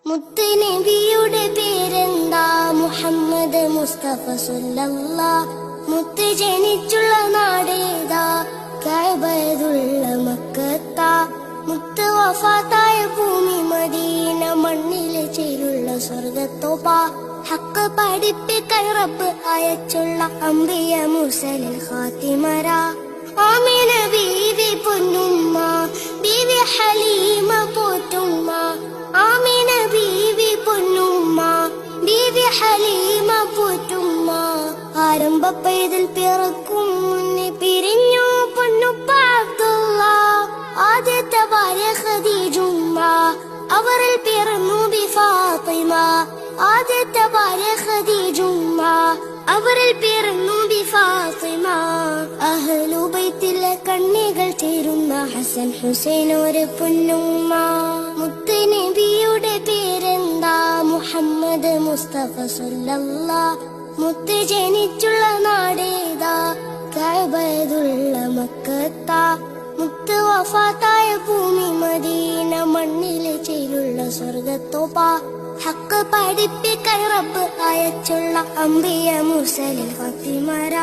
മുത്ത് നബിയുടെ പേരെന്താ? മുഹമ്മദ് മുസ്തഫ സല്ലല്ലാഹ്. മുത്ത് ജനിച്ചുള്ള നാടേതാ? കഅബയുള്ള മക്കത്താ. മുത്ത് വഫാത്തായ ഭൂമി മദീന, മണ്ണിലെ ചേരുള്ള സ്വർഗത്തോപ്പ. ഹക്ക് പഠിപ്പിക്കാൻ റബ്ബ് അയച്ചുള്ള അംബിയ മുർസലിൽ ഖാതിമര. ആമിന ബീവി പൊന്നുമ്മ, ബീവി ഹലീമ പോറ്റുമ്മ. ആമിന ബീവി പൊന്നുമ്മ, ബീവി ഹലീമ പോറ്റുമ്മ. ആരംഭപ്പേതിൽ പിറക്കും മുന്നേ പിരിഞ്ഞു പൊന്നുപ്പ അബ്ദുള്ള. ആദ്യത്തെ ഭാര്യ ഖദീജുമ്മ, അവരിൽ പിറന്നു ബി ഫാത്തിമ. ആദ്യത്തെ ഭാര്യ ഖദീജുമ്മ, അവരിൽ പിറന്നു ബി ഫാത്തിമ. അഹ്ലു ബൈത്തിലെ കണ്ണികൾ ചേരുന്ന ഹസൻ ഹുസൈൻ ഒരു പൊന്നുമ്മ. മുത്ത് നബിയുടെ പേരെന്താ? മുഹമ്മദ് മുസ്തഫ സല്ലല്ലാഹ്. മുത്ത് ജനിച്ചുള്ള നാടേതാ? കഅബയുള്ള മക്കത്താ. മുത്ത് വഫാത്തായ ഭൂമി മദീന, മണ്ണിലെ ചേരുള്ള സ്വർഗത്തോപ്പ. ഹക്ക് പഠിപ്പിക്കാൻ റബ്ബ് അയച്ചുള്ള അംബിയ മുർസലിൽ ഖാതിമര.